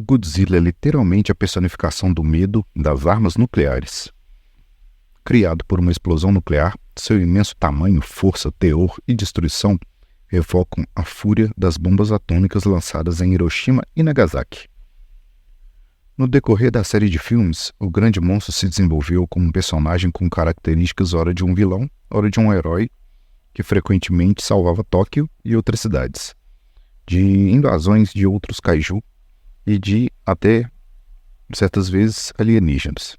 Godzilla é literalmente a personificação do medo das armas nucleares. Criado por uma explosão nuclear, seu imenso tamanho, força, teor e destruição evocam a fúria das bombas atômicas lançadas em Hiroshima e Nagasaki. No decorrer da série de filmes, o grande monstro se desenvolveu como um personagem com características ora de um vilão, ora de um herói, que frequentemente salvava Tóquio e outras cidades, de invasões de outros kaiju e de, até certas vezes, alienígenas.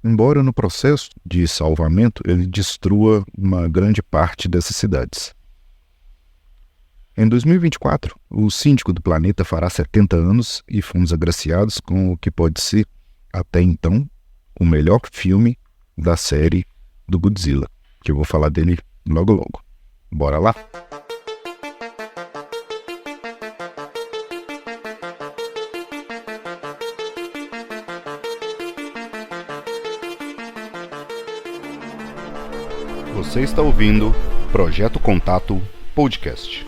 Embora no processo de salvamento ele destrua uma grande parte dessas cidades. Em 2024, o Síndico do Planeta fará 70 anos e fomos agraciados com o que pode ser, até então, o melhor filme da série do Godzilla, que eu vou falar dele logo logo. Bora lá? Você está ouvindo Projeto Contato Podcast.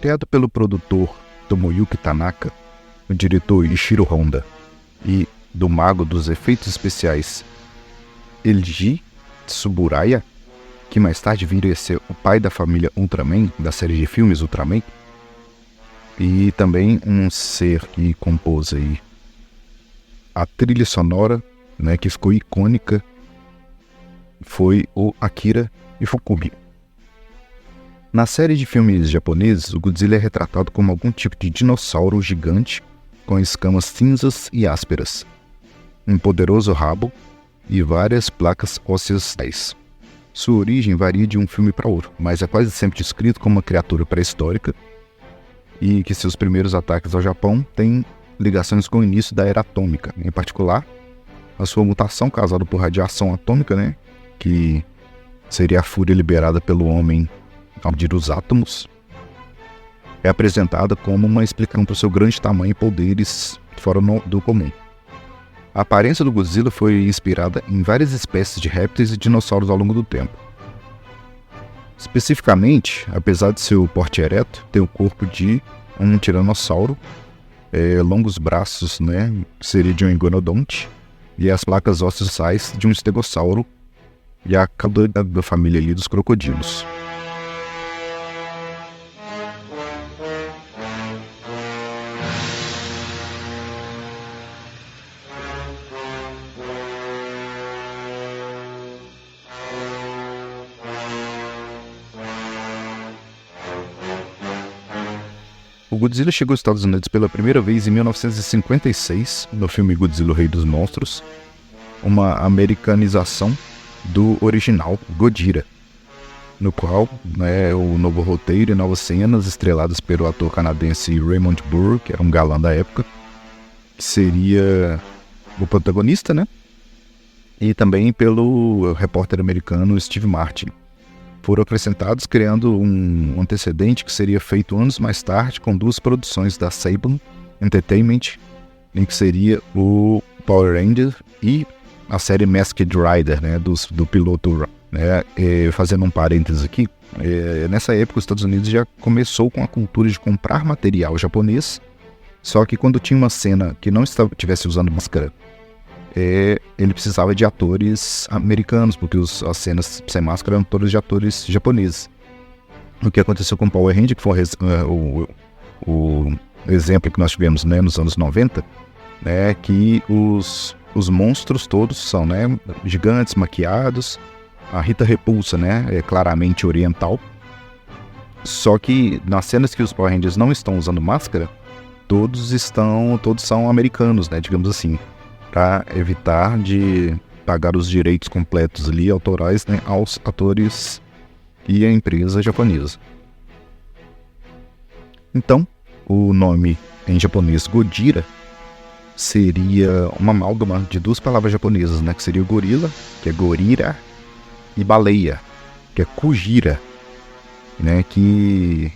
Criado pelo produtor Tomoyuki Tanaka, o diretor Ishiro Honda e do mago dos efeitos especiais Eiji Tsuburaya, que mais tarde viria a ser o pai da família Ultraman, da série de filmes Ultraman, e também um ser que compôs aí a trilha sonora, né, que ficou icônica, foi o Akira Ifukube. Na série de filmes japoneses, o Godzilla é retratado como algum tipo de dinossauro gigante com escamas cinzas e ásperas, um poderoso rabo e várias placas ósseas. Sua origem varia de um filme para outro, mas é quase sempre descrito como uma criatura pré-histórica e que seus primeiros ataques ao Japão têm ligações com o início da Era Atômica, em particular a sua mutação causada por radiação atômica, né, que seria a fúria liberada pelo homem ao dividir os átomos, é apresentada como uma explicação para o seu grande tamanho e poderes fora do comum. A aparência do Godzilla foi inspirada em várias espécies de répteis e dinossauros ao longo do tempo. Especificamente, apesar de seu porte ereto, tem o corpo de um tiranossauro, longos braços, né, seria de um iguanodonte, e as placas ósseas de um estegossauro e a cauda da família ali dos crocodilos. O Godzilla chegou aos Estados Unidos pela primeira vez em 1956, no filme Godzilla, o Rei dos Monstros, uma americanização do original Gojira, no qual, né, o novo roteiro e novas cenas estreladas pelo ator canadense Raymond Burr, que era um galã da época, que seria o protagonista, né? E também pelo repórter americano Steve Martin. Foram acrescentados, criando um antecedente que seria feito anos mais tarde com duas produções da Saban Entertainment, em que seria o Power Ranger e a série Masked Rider, né, do piloto, né, fazendo um parênteses aqui. Nessa época, os Estados Unidos já começou com a cultura de comprar material japonês, só que quando tinha uma cena que não estivesse usando máscara, ele precisava de atores americanos, porque as cenas sem máscara eram todas de atores japoneses. O que aconteceu com o Power Ranger, que foi o exemplo que nós tivemos, né, nos anos 90, né, que os monstros todos são, né, gigantes, maquiados. A Rita Repulsa, né, é claramente oriental. Só que nas cenas que os Power Rangers não estão usando máscara, todos são americanos, né, digamos assim, para evitar de pagar os direitos completos ali, autorais, né, aos atores e a empresa japonesa. Então, o nome em japonês Gojira seria uma amálgama de duas palavras japonesas, né, que seria o gorila, que é gorira, e baleia, que é Kujira, né, que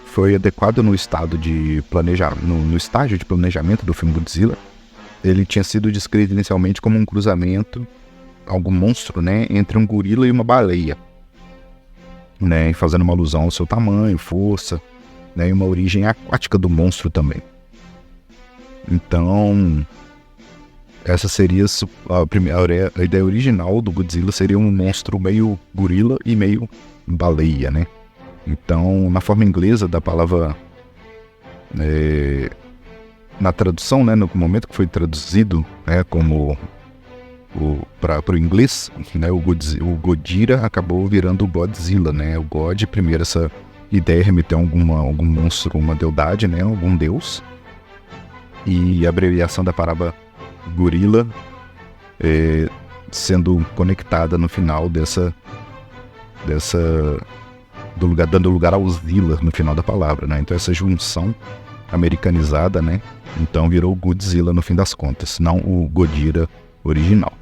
foi adequado no estágio de planejamento do filme Godzilla. Ele tinha sido descrito inicialmente como um cruzamento, algum monstro, né, entre um gorila e uma baleia, né, fazendo uma alusão ao seu tamanho, força, né, e uma origem aquática do monstro também. Então, essa seria a ideia original do Godzilla, seria um monstro meio gorila e meio baleia, né? Então, na forma inglesa da palavra, na tradução, né, no momento que foi traduzido, né, como para o inglês, né, o Gojira acabou virando o Godzilla, né? O God, primeiro essa ideia remeteu a algum monstro, uma deidade, né, algum deus, e a abreviação da palavra gorila sendo conectada no final dando lugar ao Zilla no final da palavra, né? Então essa junção americanizada, né? Então virou Godzilla no fim das contas, não o Gojira original.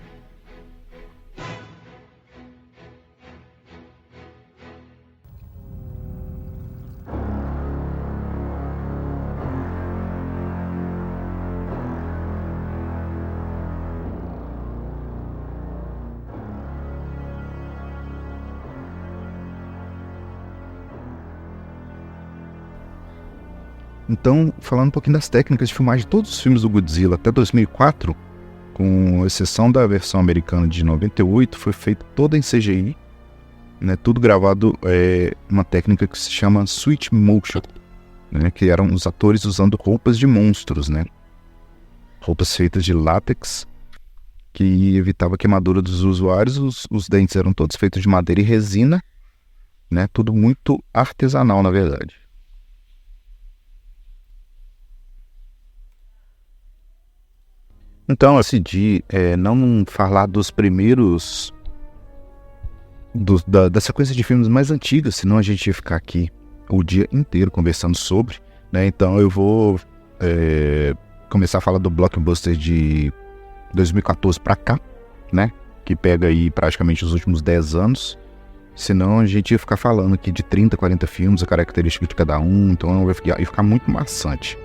Então, falando um pouquinho das técnicas de filmagem de todos os filmes do Godzilla até 2004, com exceção da versão americana de 98, foi feito toda em CGI, né, tudo gravado uma técnica que se chama switch motion, né, que eram os atores usando roupas de monstros, né, roupas feitas de látex, que evitava a queimadura dos usuários. Os dentes eram todos feitos de madeira e resina, né, tudo muito artesanal, na verdade. Então, eu decidi não falar dos primeiros, da sequência de filmes mais antigos, senão a gente ia ficar aqui o dia inteiro conversando sobre, né? Então eu vou começar a falar do blockbuster de 2014 para cá, né? Que pega aí praticamente os últimos 10 anos. Senão a gente ia ficar falando aqui de 30, 40 filmes, a característica de cada um, então ia ficar muito maçante.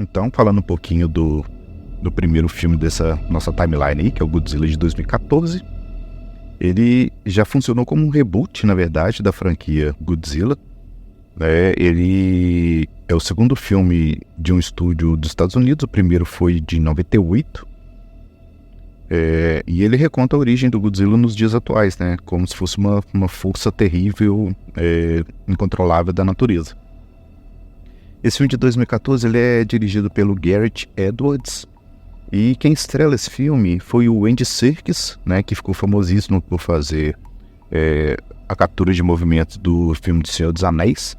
Então, falando um pouquinho do primeiro filme dessa nossa timeline aí, que é o Godzilla de 2014, ele já funcionou como um reboot, na verdade, da franquia Godzilla. Ele é o segundo filme de um estúdio dos Estados Unidos, o primeiro foi de 98, e ele reconta a origem do Godzilla nos dias atuais, né, como se fosse uma força terrível, incontrolável da natureza. Esse filme de 2014 ele é dirigido pelo Gareth Edwards, e quem estrela esse filme foi o Andy Serkis, né, que ficou famosíssimo por fazer a captura de movimentos do filme do Senhor dos Anéis.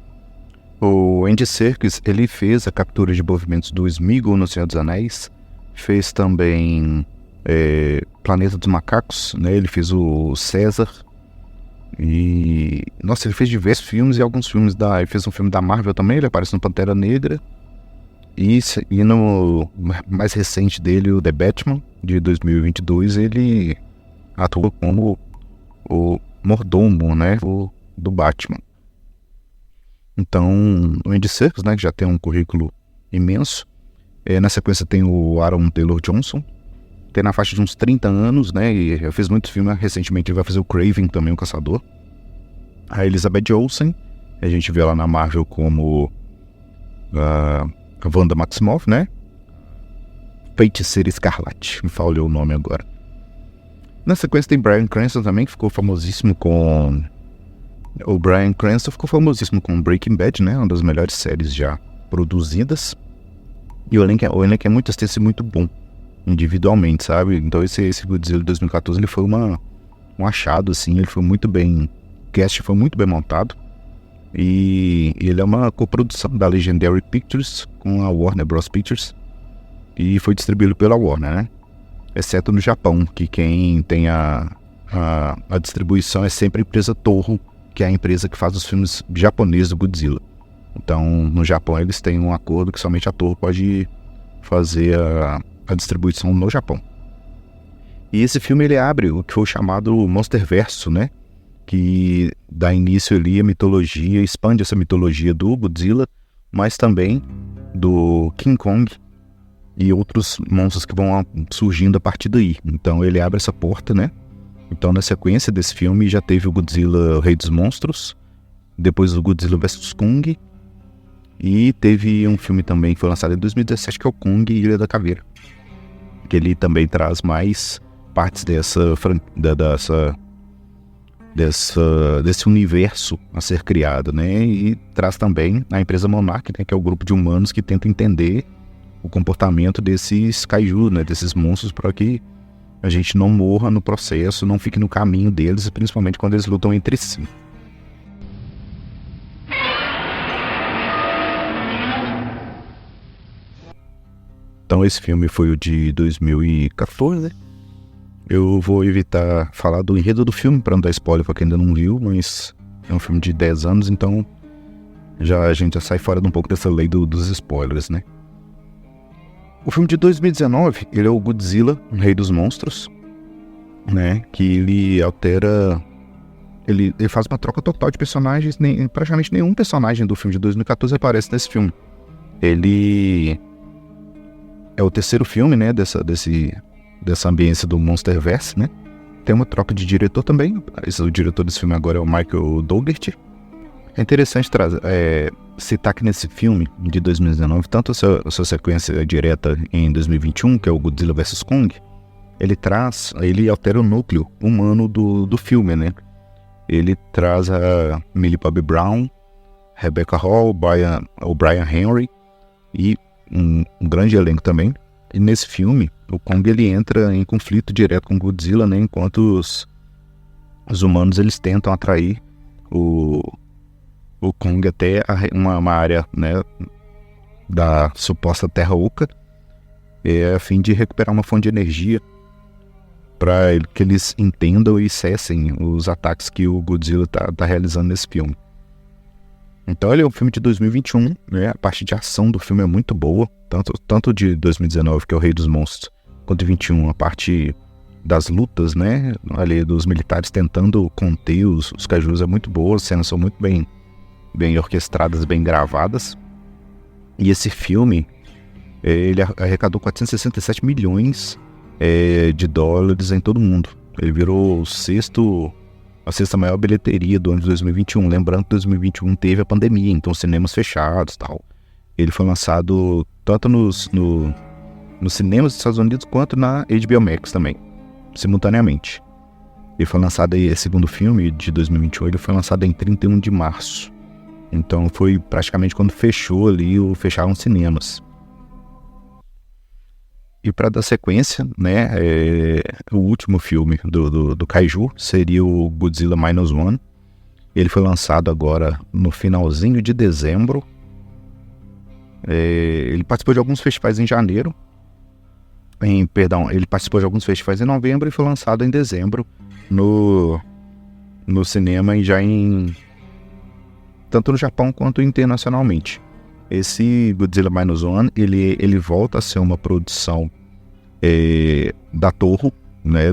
O Andy Serkis, ele fez a captura de movimentos do Sméagol no Senhor dos Anéis, fez também Planeta dos Macacos, né, ele fez o César, e nossa, ele fez diversos filmes e alguns filmes ele fez um filme da Marvel também, ele aparece no Pantera Negra, e no mais recente dele, o The Batman, de 2022, ele atua como o mordomo, né, do Batman. Então, o Andy Serkis, né, que já tem um currículo imenso. Na sequência tem o Aaron Taylor-Johnson, tem na faixa de uns 30 anos, né, e já fez muitos filmes. Recentemente ele vai fazer o Kraven também, o Caçador. A Elizabeth Olsen, a gente vê ela na Marvel como a Wanda Maximoff, né, Feiticeira Escarlate, me falhou o nome agora. Na sequência tem Bryan Cranston também, que ficou famosíssimo com... O Bryan Cranston ficou famosíssimo com Breaking Bad, né? Uma das melhores séries já produzidas. E o elenco é muito extenso e muito bom, individualmente, sabe? Então esse Godzilla de 2014 ele foi um achado, assim. Ele foi muito bem... O cast foi muito bem montado. E ele é uma coprodução da Legendary Pictures com a Warner Bros. Pictures. E foi distribuído pela Warner, né? Exceto no Japão, que quem tem a distribuição é sempre a empresa Toho, que é a empresa que faz os filmes japoneses do Godzilla. Então, no Japão, eles têm um acordo que somente a Toho pode fazer a distribuição no Japão. E esse filme, ele abre o que foi chamado Monsterverso, né? Que dá início ali à mitologia, expande essa mitologia do Godzilla, mas também do King Kong e outros monstros que vão surgindo a partir daí. Então, ele abre essa porta, né? Então, na sequência desse filme, já teve o Godzilla, o Rei dos Monstros, depois o Godzilla vs Kong, e teve um filme também que foi lançado em 2017, que é o Kong e Ilha da Caveira, que ele também traz mais partes desse universo a ser criado, né? E traz também a empresa Monarch, né? Que é o grupo de humanos que tenta entender o comportamento desses kaiju, né? Desses monstros, para que a gente não morra no processo, não fique no caminho deles, principalmente quando eles lutam entre si. Então esse filme foi o de 2014, né? Eu vou evitar falar do enredo do filme para não dar spoiler para quem ainda não viu, mas é um filme de 10 anos, então a gente já sai fora de um pouco dessa lei dos spoilers, né? O filme de 2019, ele é o Godzilla, o Rei dos Monstros, né? Que ele altera... Ele faz uma troca total de personagens, praticamente nenhum personagem do filme de 2014 aparece nesse filme. Ele é o terceiro filme, né? Dessa ambiência do Monsterverse, né? Tem uma troca de diretor também. O diretor desse filme agora é o Michael Dougherty. É interessante citar que nesse filme de 2019, tanto a sua sequência direta em 2021, que é o Godzilla vs Kong, ele altera o núcleo humano do filme, né? Ele traz a Millie Bobby Brown, Rebecca Hall, o Brian Henry e um grande elenco também. E nesse filme, o Kong ele entra em conflito direto com o Godzilla, né? Enquanto os humanos eles tentam atrair o Kong até uma área, né, da suposta Terra Oca, a fim de recuperar uma fonte de energia para que eles entendam e cessem os ataques que o Godzilla tá realizando nesse filme. Então ele é um filme de 2021, né? A parte de ação do filme é muito boa, tanto de 2019, que é o Rei dos Monstros, quanto de 21, a parte das lutas, né, ali dos militares tentando conter os kaijus é muito boa, as cenas são muito bem orquestradas, bem gravadas. E esse filme, Ele arrecadou 467 milhões de dólares em todo o mundo. Ele virou a sexta maior bilheteria do ano de 2021. Lembrando que 2021 teve a pandemia, então cinemas fechados e tal. Ele foi lançado tanto nos cinemas dos Estados Unidos quanto na HBO Max também, simultaneamente. Ele foi lançado aí, segundo filme de 2021, ele foi lançado em 31 de março. Então foi praticamente quando fecharam os cinemas. E para dar sequência, né, o último filme do Kaiju seria o Godzilla Minus One. Ele foi lançado agora no finalzinho de dezembro. Ele participou de alguns festivais em janeiro. Ele participou de alguns festivais em novembro e foi lançado em dezembro no cinema e tanto no Japão quanto internacionalmente. Esse Godzilla Minus One, ele volta a ser uma produção da Toho, né,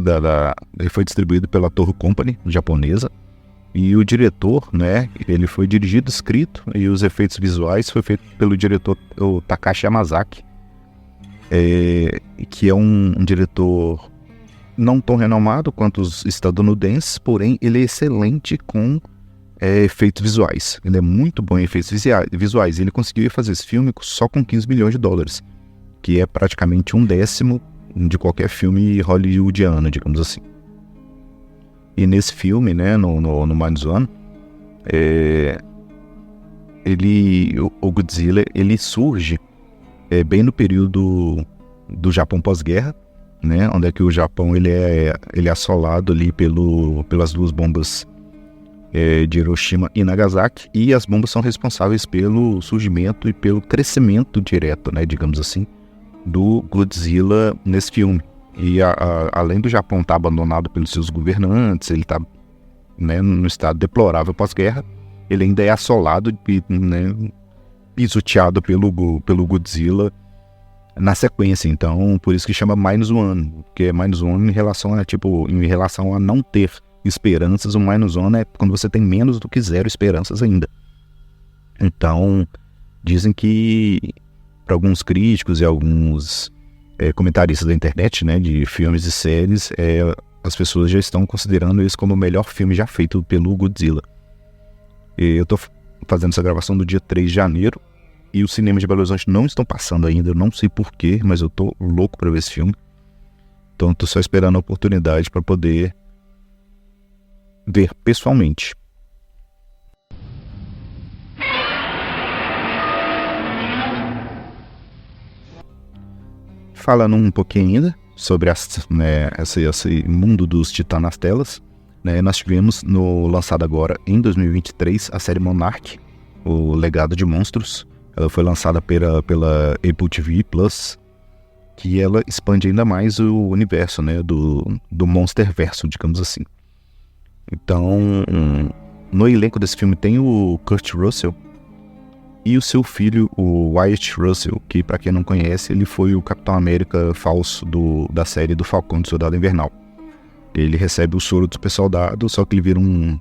ele foi distribuído pela Toho Company, japonesa, e o diretor, né, ele foi dirigido, escrito, e os efeitos visuais foi feito pelo diretor o Takashi Yamazaki, que é um diretor não tão renomado quanto os estadunidenses, porém ele é excelente com efeitos visuais. Ele é muito bom em efeitos visuais. Ele conseguiu fazer esse filme só com 15 milhões de dólares, que é praticamente 1/10 de qualquer filme hollywoodiano, digamos assim. E nesse filme, né, no Minus One, o Godzilla, ele surge bem no período do Japão pós-guerra, né, onde é que o Japão ele é assolado ali pelas duas bombas de Hiroshima e Nagasaki, e as bombas são responsáveis pelo surgimento e pelo crescimento direto, né, digamos assim, do Godzilla nesse filme. E além do Japão estar abandonado pelos seus governantes, ele está, né, no estado deplorável pós-guerra, ele ainda é assolado e, né, pisoteado pelo Godzilla na sequência. Então, por isso que chama Minus One, porque é Minus One em relação a não ter esperanças. O Minus One é quando você tem menos do que 0 esperanças ainda. Então, dizem que, para alguns críticos e alguns comentaristas da internet, né, de filmes e séries, as pessoas já estão considerando isso como o melhor filme já feito pelo Godzilla. Eu estou fazendo essa gravação no dia 3 de janeiro, e os cinemas de Belo Horizonte não estão passando ainda, eu não sei porquê, mas eu tô louco para ver esse filme. Então, tô só esperando a oportunidade para poder ver pessoalmente. Falando um pouquinho ainda sobre esse mundo dos titãs nas telas, né, nós tivemos lançado agora em 2023 a série Monarch, o Legado de Monstros. Ela foi lançada pela Apple TV Plus, que ela expande ainda mais o universo, né, do Monsterverso, digamos assim. Então, no elenco desse filme tem o Kurt Russell e o seu filho, o Wyatt Russell, que, para quem não conhece, ele foi o Capitão América falso da série do Falcão do Soldado Invernal. Ele recebe o soro do super soldado, só que ele vira um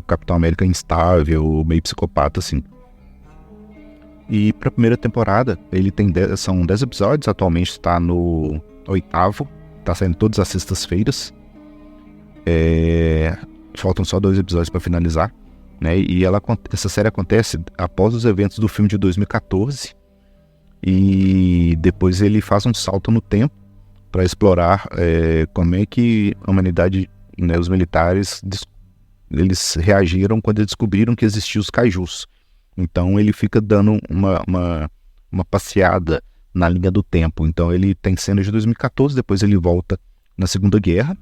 Capitão América instável, meio psicopata, assim. E para a primeira temporada, ele são 10 episódios, atualmente está no 8º, está saindo todas as sextas-feiras. Faltam só 2 episódios para finalizar, né? E essa série acontece após os eventos do filme de 2014, e depois ele faz um salto no tempo para explorar como é que a humanidade, né, os militares, eles reagiram quando eles descobriram que existiam os kaijus. Então ele fica dando uma passeada na linha do tempo. Então ele tem cenas de 2014, depois ele volta na Segunda Guerra,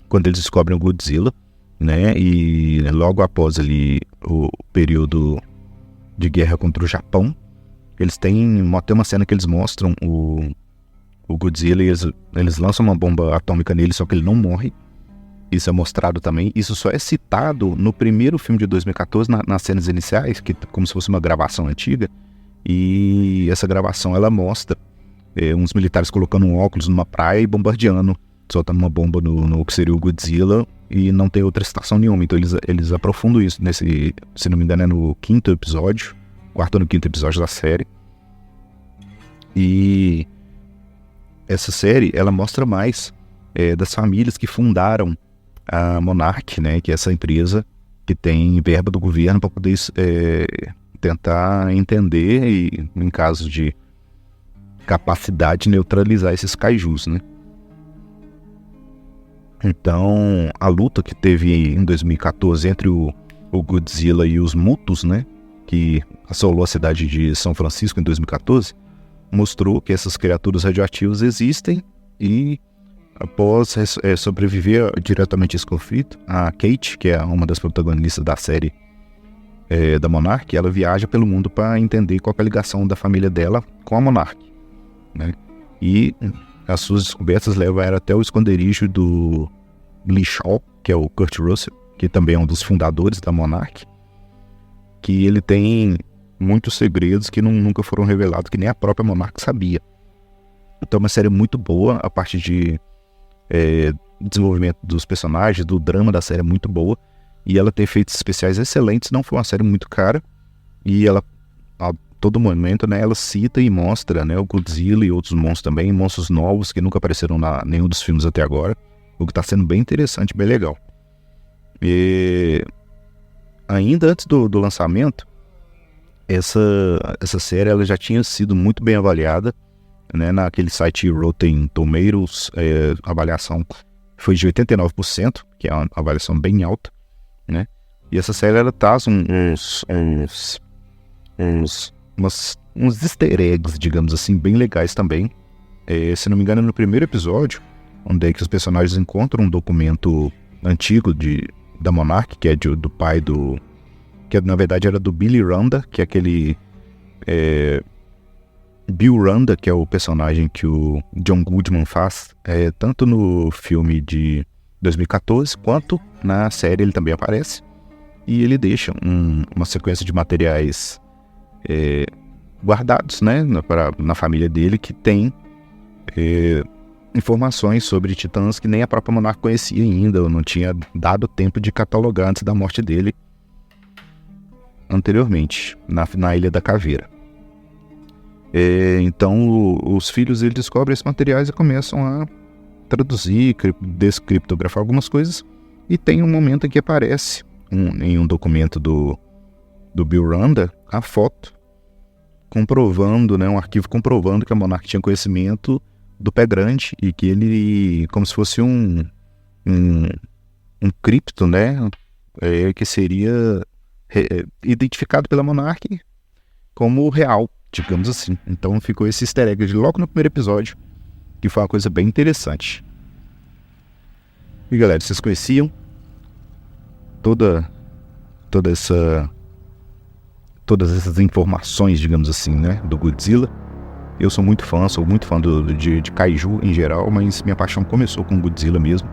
quando eles descobrem o Godzilla, né? E logo após ali o período de guerra contra o Japão, tem uma cena que eles mostram o Godzilla e eles lançam uma bomba atômica nele, só que ele não morre. Isso é mostrado também. Isso só é citado no primeiro filme de 2014, nas cenas iniciais, que como se fosse uma gravação antiga. E essa gravação, ela mostra uns militares colocando um óculos numa praia e bombardeando, soltando uma bomba no que seria o Godzilla, e não tem outra citação nenhuma. Então eles aprofundam isso se não me engano, no 4º ou no 5º episódio da série. E essa série, ela mostra mais das famílias que fundaram a Monarch, né, que é essa empresa que tem verba do governo para poder tentar entender e, em caso de capacidade, neutralizar esses kaijus, né? Então, a luta que teve em 2014 entre o Godzilla e os Mutos, né, que assolou a cidade de São Francisco em 2014, mostrou que essas criaturas radioativas existem e, após sobreviver diretamente a esse conflito, a Kate, que é uma das protagonistas da série da Monarch, ela viaja pelo mundo para entender qual é a ligação da família dela com a Monarch, né? E as suas descobertas levam ela até o esconderijo do Lee Shaw, que é o Kurt Russell, que também é um dos fundadores da Monarch, que ele tem muitos segredos que nunca foram revelados, que nem a própria Monarch sabia. Então é uma série muito boa, a parte de desenvolvimento dos personagens, do drama da série é muito boa, e ela tem efeitos especiais excelentes, não foi uma série muito cara, e ela, a todo momento, né, ela cita e mostra, né, o Godzilla e outros monstros também, monstros novos que nunca apareceram em nenhum dos filmes até agora, o que está sendo bem interessante, bem legal. E ainda antes do lançamento, essa série ela já tinha sido muito bem avaliada, né, naquele site Rotten Tomatoes. A avaliação foi de 89%, que é uma avaliação bem alta, né? E essa série ela traz uns easter eggs, digamos assim, bem legais também. Se não me engano, no primeiro episódio, onde é que os personagens encontram um documento antigo da Monarch, que é do pai que na verdade era do Billy Randa, que é aquele Bill Randa, que é o personagem que o John Goodman faz, tanto no filme de 2014 quanto na série ele também aparece, e ele deixa uma sequência de materiais guardados, né, na família dele, que tem informações sobre titãs que nem a própria Monarch conhecia ainda, ou não tinha dado tempo de catalogar antes da morte dele anteriormente, na Ilha da Caveira. Então os filhos eles descobrem esses materiais e começam a traduzir, descriptografar algumas coisas, e tem um momento em que aparece em um documento do Bill Randa a foto comprovando, né, um arquivo comprovando que a Monarch tinha conhecimento do Pé Grande, e que ele, como se fosse um cripto, né, que seria identificado pela Monarch como real, digamos assim. Então ficou esse easter egg logo no primeiro episódio, que foi uma coisa bem interessante. E galera, vocês conheciam todas essas informações, digamos assim, né, do Godzilla? Eu sou muito fã de Kaiju em geral, mas minha paixão começou com Godzilla mesmo.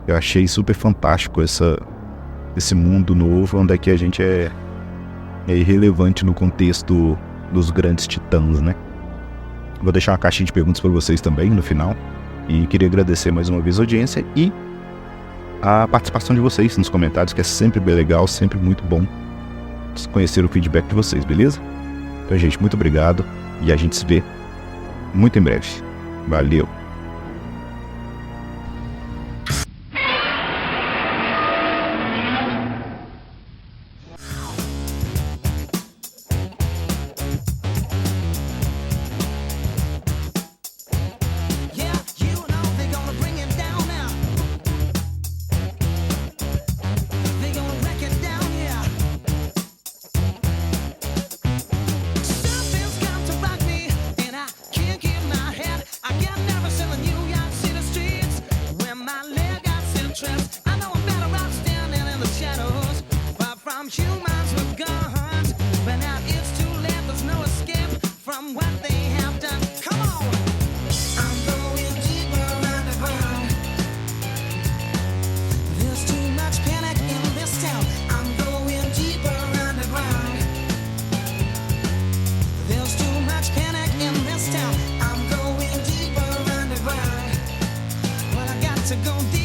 Eu achei super fantástico esse mundo novo, onde é que a gente é irrelevante no contexto dos grandes titãs, né? Vou deixar uma caixinha de perguntas para vocês também no final, e queria agradecer mais uma vez a audiência e a participação de vocês nos comentários, que é sempre bem legal, sempre muito bom conhecer o feedback de vocês, beleza? Então, gente, muito obrigado, e a gente se vê muito em breve. Valeu! Humans with guns, but now it's too late. There's no escape from what they have done. Come on, I'm going deeper underground. There's too much panic in this town. I'm going deeper underground. There's too much panic in this town. I'm going deeper underground. Well, I got to go deeper.